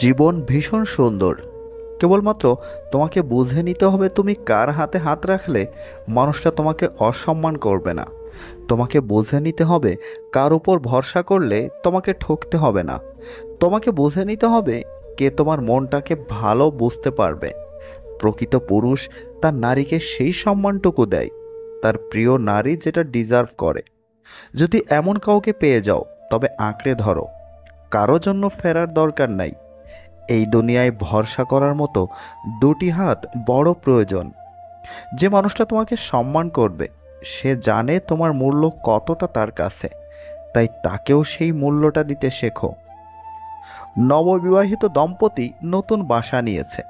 জীবন ভীষণ সুন্দর। কেবলমাত্র তোমাকে বুঝে নিতে হবে তুমি কার হাতে হাত রাখলে মানুষটা তোমাকে অসম্মান করবে না। তোমাকে বুঝে নিতে হবে কার উপর ভরসা করলে তোমাকে ঠকতে হবে না। তোমাকে বুঝে নিতে হবে কে তোমার মনটাকে ভালো বুঝতে পারবে। প্রকৃত পুরুষ তার নারীকে সেই সম্মানটুকু দেয় তার প্রিয় নারী যেটা ডিজার্ভ করে। যদি এমন কাউকে পেয়ে যাও তবে আঁকড়ে ধরো, কারো জন্য ফেরার দরকার নাই। এই দুনিয়ায় ভরসা করার মতো দুটি হাত বড় প্রয়োজন। যে মানুষটা তোমাকে সম্মান করবে সে জানে তোমার মূল্য কতটা তার কাছে, তাই তাকেও সেই মূল্যটা দিতে শেখো। নববিবাহিত দম্পতি নতুন বাসা নিয়েছে।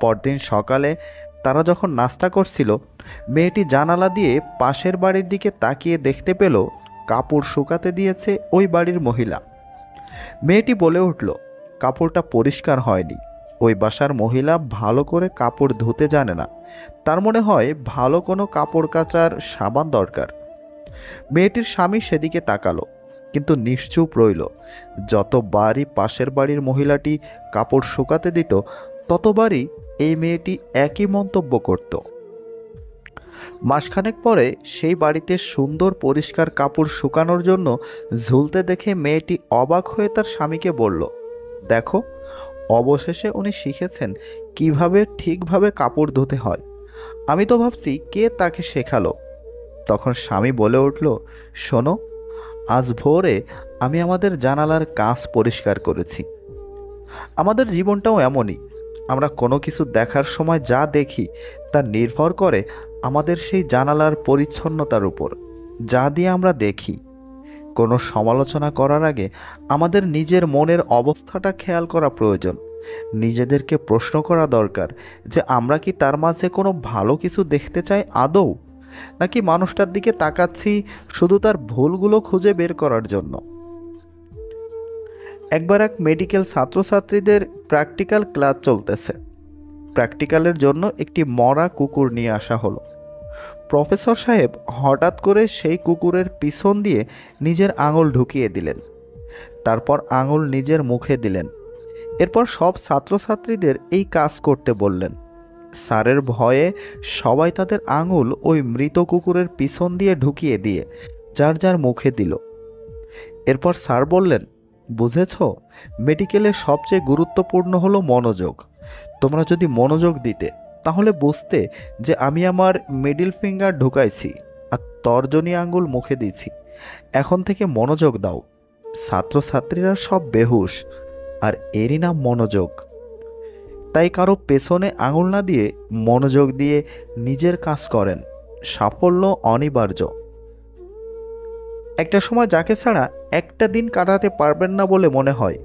পরদিন সকালে তারা যখন নাস্তা করছিল, মেয়েটি জানালা দিয়ে পাশের বাড়ির দিকে তাকিয়ে দেখতে পেল কাপড় শুকাতে দিয়েছে ওই বাড়ির মহিলা। মেয়েটি বলে উঠল, কাপড়টা পরিষ্কার হয়নি। ওই বাসার মহিলা ভালো করে কাপড় ধুতে জানে না। তার মনে হয় ভালো কোনো কাপড় কাচার সাবান দরকার। মেয়েটির স্বামী সেদিকে তাকালো, কিন্তু নিশ্চুপ রইল। যতবারই পাশের বাড়ির মহিলাটি কাপড় শুকাতে দিত ততবারই এই মেয়েটি একই মন্তব্য করত। মাসখানেক পরে সেই বাড়িতে সুন্দর পরিষ্কার কাপড় শুকানোর জন্য ঝুলতে দেখে মেয়েটি অবাক হয়ে তার স্বামীকে বলল, দেখো, অবশেষে উনি শিখেছেন কিভাবে ঠিকভাবে কাপড় ধুতে হয়। আমি তো ভাবছি কে তাকে শেখালো। তখন স্বামী বলে উঠল, শোনো, আজ ভোরে আমি আমাদের জানালার কাঁচ পরিষ্কার করেছি। আমাদের জীবনটাও এমনই। আমরা কোনো কিছু দেখার সময় যা দেখি তা নির্ভর করে আমাদের সেই জানালার পরিচ্ছন্নতার উপর। যা দিয়ে আমরা দেখি, কোনো সমালোচনা করার আগে আমাদের নিজের মনের অবস্থাটা খেয়াল করা প্রয়োজন। নিজেদেরকে প্রশ্ন করা দরকার যে আমরা কি তার মাঝে কোনো ভালো কিছু দেখতে চাই আদৌ, নাকি মানুষটার দিকে তাকাচ্ছি শুধু তার ভুলগুলো খুঁজে বের করার জন্য। একবার এক মেডিকেল ছাত্রছাত্রীদের প্র্যাকটিক্যাল ক্লাস চলতেছে। প্র্যাকটিক্যালের জন্য একটি মরা কুকুর নিয়ে আসা হলো। প্রফেসর সাহেব হঠাৎ করে সেই কুকুরের পিছন দিয়ে নিজের আঙুল ঢুকিয়ে দিলেন। তারপর আঙুল নিজের মুখে দিলেন। এরপর সব ছাত্রছাত্রীদের এই কাজ করতে বললেন। স্যারের ভয়ে সবাই তাদের আঙুল ওই মৃত কুকুরের পিছন দিয়ে ঢুকিয়ে দিয়ে যার যার মুখে দিল। এরপর স্যার বললেন, বুঝেছ, মেডিকেলের সবচেয়ে গুরুত্বপূর্ণ হলো মনোযোগ। তোমরা যদি মনোযোগ দিতে তাহলে বুঝতে যে আমি আমার মিডল ফিঙ্গার ঢুকাইছি আর তর্জনী আঙ্গুল মুখে দিয়েছি। এখন থেকে মনোযোগ দাও। ছাত্রছাত্রীরা সব বেহুশ, আর এরই নাম মনোযোগ। তাই কারো পেছনে আঙুল না দিয়ে মনোযোগ দিয়ে নিজের কাজ করেন। সাফল্য অনিবার্য। একটা সময় যাকে ছাড়া একটা দিন কাটাতে পারবেন না বলে মনে হয়,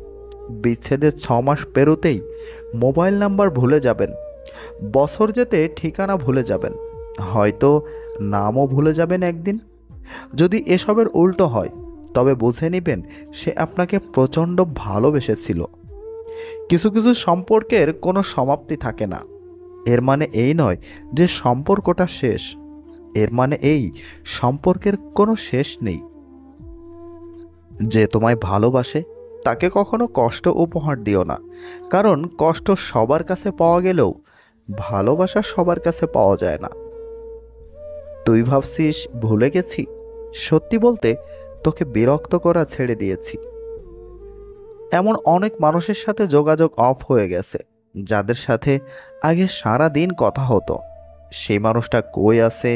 বিচ্ছেদের 6 মাস পেরোতেই মোবাইল নাম্বার ভুলে যাবেন, বছর যেতে ঠিকানা ভুলে যাবেন, হয়তো নামও ভুলে যাবেন একদিন। যদি এসবের উল্টো হয় তবে বুঝে নেবেন সে আপনাকে প্রচণ্ড ভালোবেসেছিল। কিছু কিছু সম্পর্কের কোনো সমাপ্তি থাকে না। এর মানে এই নয় যে সম্পর্কটা শেষ, এর মানে এই সম্পর্কের কোনো শেষ নেই। যে তোমায় ভালোবাসে তাকে কখনো কষ্ট উপহার দিও না, কারণ কষ্ট সবার কাছে পাওয়া গেলেও ভালোবাসা সবার কাছে পাওয়া যায় না। তুই ভাবছিস ভুলে গেছি, সত্যি বলতে তোকে বিরক্ত করা ছেড়ে দিয়েছি। এমন অনেক মানুষের সাথে যোগাযোগ অফ হয়ে গেছে যাদের সাথে আগে সারা দিন কথা হতো। সেই মানুষটা কই আছে,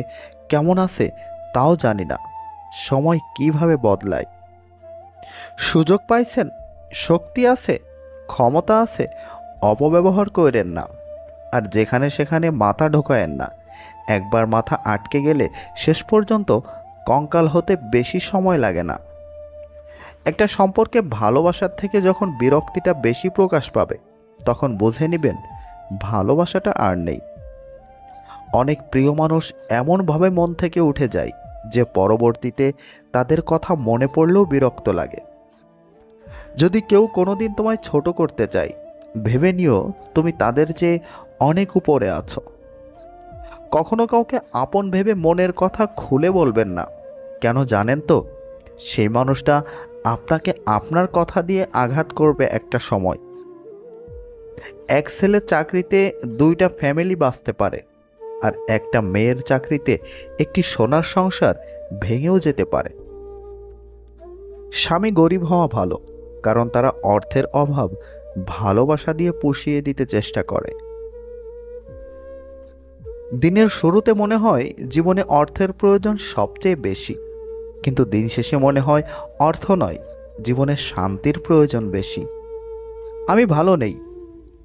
কেমন আছে তাও জানি না। সময় কিভাবে বদলায়। সুযোগ পাইছেন, শক্তি আছে, ক্ষমতা আছে, অপব্যবহার করেন না। আর যেখানে সেখানে মাথা ঢোকায়েন না। একবার মাথা আটকে গেলে শেষ পর্যন্ত কঙ্কাল হতে বেশি সময় লাগে না। একটা সম্পর্কে ভালোবাসার থেকে যখন বিরক্তিটা বেশি প্রকাশ পাবে তখন বুঝে নেবেন ভালোবাসাটা আর নেই। অনেক প্রিয় মানুষ এমনভাবে মন থেকে উঠে যায় যে পরবর্তীতে তাদের কথা মনে পড়লেও বিরক্ত লাগে। যদি কেউ কোনোদিন তোমায় ছোট করতে চায়, ভেবে নিও তুমি তাদের চেয়ে অনেক উপরে আছো। কখনো কাউকে আপন ভেবে মনের কথা খুলে বলবেন না। কেন জানেন তো? সেই মানুষটা আপনাকে আপনার কথা দিয়ে আঘাত করবে একটা সময়। এক ছেলের চাকরিতে দুইটা ফ্যামিলি বাঁচতে পারে, আর একটা মেয়ের চাকরিতে একটি সোনার সংসার ভেঙেও যেতে পারে। স্বামী গরিব হওয়া ভালো, কারণ তারা অর্থের অভাব ভালোবাসা দিয়ে পুষিয়ে দিতে চেষ্টা করে। দিনের শুরুতে মনে হয় জীবনে অর্থের প্রয়োজন সবচেয়ে বেশি, কিন্তু দিন শেষে মনে হয় অর্থ নয়, জীবনে শান্তির প্রয়োজন বেশি। আমি ভালো নেই,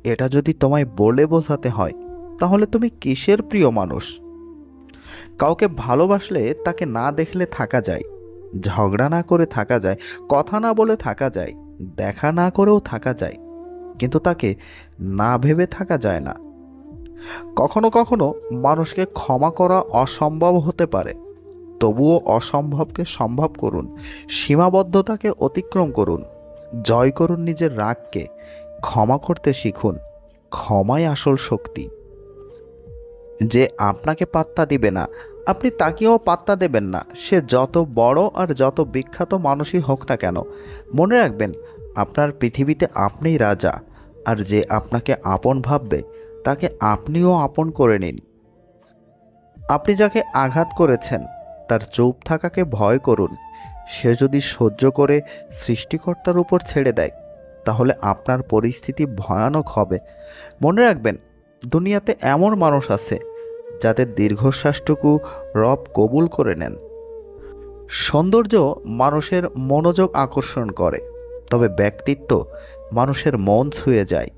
এটা যদি তোমায় বলে বোঝাতে হয়, তাহলে তুমি কিসের প্রিয় মানুষ? কাউকে ভালোবাসলে তাকে না দেখলে থাকা যায়, ঝগড়া না করে থাকা যায়, কথা না বলে থাকা যায়, দেখা না করেও থাকা যায়, কিন্তু তাকে না ভেবে থাকা যায় না। কখনো কখনো মানুষকে ক্ষমা করা অসম্ভব হতে পারে, তবুও অসম্ভবকে সম্ভব করুন, সীমাবদ্ধতাকে অতিক্রম করুন, জয় করুন নিজের রাগকে, ক্ষমা করতে শিখুন। ক্ষমাই আসল শক্তি। যে আপনাকে পাত্তা দিবে না, আপনি তাকেও পাত্তা দেবেন না, সে যত বড় আর যত বিখ্যাত মানুষই হোক না কেন। মনে রাখবেন, আপনার পৃথিবীতে আপনিই রাজা, আর যে আপনাকে আপন ভাববে তাকে আপনিও আপন করে নিন। আপনি যাকে আঘাত করেছেন তার চুপ থাকাকে ভয় করুন। সে যদি সহ্য করে সৃষ্টিকর্তার উপর ছেড়ে দেয়, তাহলে আপনার পরিস্থিতি ভয়ানক হবে। মনে রাখবেন, দুনিয়াতে এমন মানুষ আছে যাদের দীর্ঘশ্বাসটুকু রব কবুল করে নেন। সৌন্দর্য মানুষের মনোযোগ আকর্ষণ করে, তবে ব্যক্তিত্ব মানুষের মন ছুঁয়ে যায়।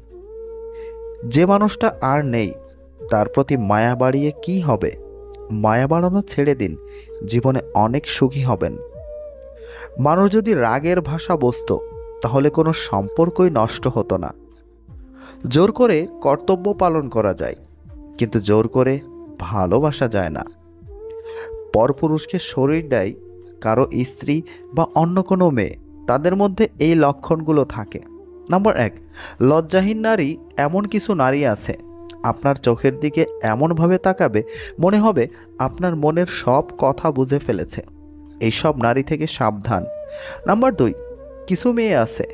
যে মানুষটা আর নেই, তার প্রতি মায়া বাড়িয়ে কি হবে? মায়া বাড়ানো ছেড়ে দিন, জীবনে অনেক সুখী হবেন। মানুষ যদি রাগের ভাষা বুঝতো, তাহলে কোনো সম্পর্কই নষ্ট হতো না। জোর করে কর্তব্য পালন করা যায়, কিন্তু জোর করে ভালোবাসা যায় না। পরপুরুষকে শরীর দেয় কারো স্ত্রী বা অন্য কোনো মেয়ে, তাদের মধ্যে এই লক্ষণগুলো থাকে। নাম্বার 1, লজ্জাহীন নারী। এমন কিছু নারী আছে, আপনার চোখের দিকে এমনভাবে তাকাবে মনে হবে আপনার মনের সব কথা বুঝে ফেলেছে। এইসব নারী থেকে সাবধান। নাম্বার 2, কিছু মেয়ে আছে,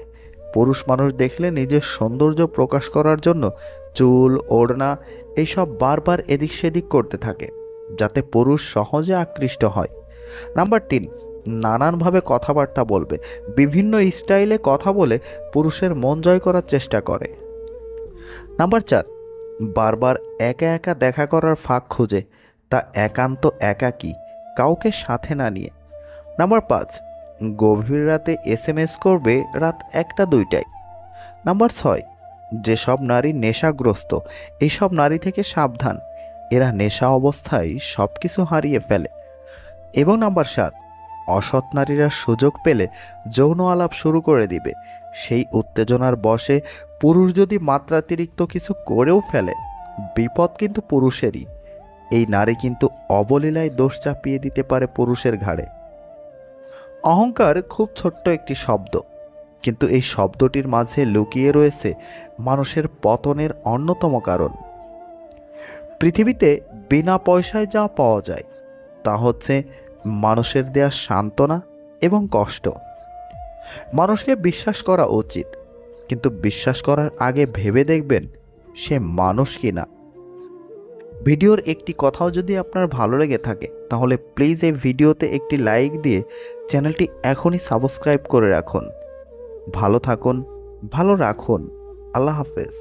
পুরুষ মানুষ দেখলে নিজের সৌন্দর্য প্রকাশ করার জন্য চুল, ওড়না এইসব বারবার এদিক সেদিক করতে থাকে, যাতে পুরুষ সহজে আকৃষ্ট হয়। নাম্বার 3, নানানভাবে কথাবার্তা বলবে, বিভিন্ন স্টাইলে কথা বলে পুরুষের মন জয় করার চেষ্টা করে। নাম্বার 4, বারবার একা একা দেখা করার ফাঁক খুঁজে, তা একান্ত একাকী, কাউকে সাথে না নিয়ে। নাম্বার 5, গভীর রাতে SMS করবে রাত 1টা-2টায়। নাম্বার 6, যেসব নারী নেশাগ্রস্ত, এইসব নারী থেকে সাবধান, এরা নেশা অবস্থায় সব কিছু হারিয়ে ফেলে। এবং নাম্বার 7, অসৎ নারীরা সুযোগ পেলে যৌন আলাপ শুরু করে দিবে। সেই উত্তেজনার বশে পুরুষ যদি মাত্রাতিরিক্ত কিছু করেও ফেলে, বিপদ কিন্তু পুরুষেরই। এই নারী কিন্তু অবলীলায় দোষ চাপিয়ে দিতে পারে পুরুষের ঘাড়ে। অহংকার খুব ছোট্ট একটি শব্দ, কিন্তু এই শব্দটির মাঝে লুকিয়ে রয়েছে মানুষের পতনের অন্যতম কারণ। পৃথিবীতে বিনা পয়সায় যা পাওয়া যায়, তা হচ্ছে মানুষের দেয়া সান্ত্বনা এবং কষ্ট। মানুষকে বিশ্বাস করা উচিত, কিন্তু বিশ্বাস করার আগে ভেবে দেখবেন সে মানুষ কিনা। ভিডিওর একটি কথাও যদি আপনার ভালো লেগে থাকে, তাহলে প্লিজ এই ভিডিওতে একটি লাইক দিয়ে চ্যানেলটি এখনই সাবস্ক্রাইব করে রাখুন। ভালো থাকুন, ভালো রাখুন। আল্লাহ হাফেজ।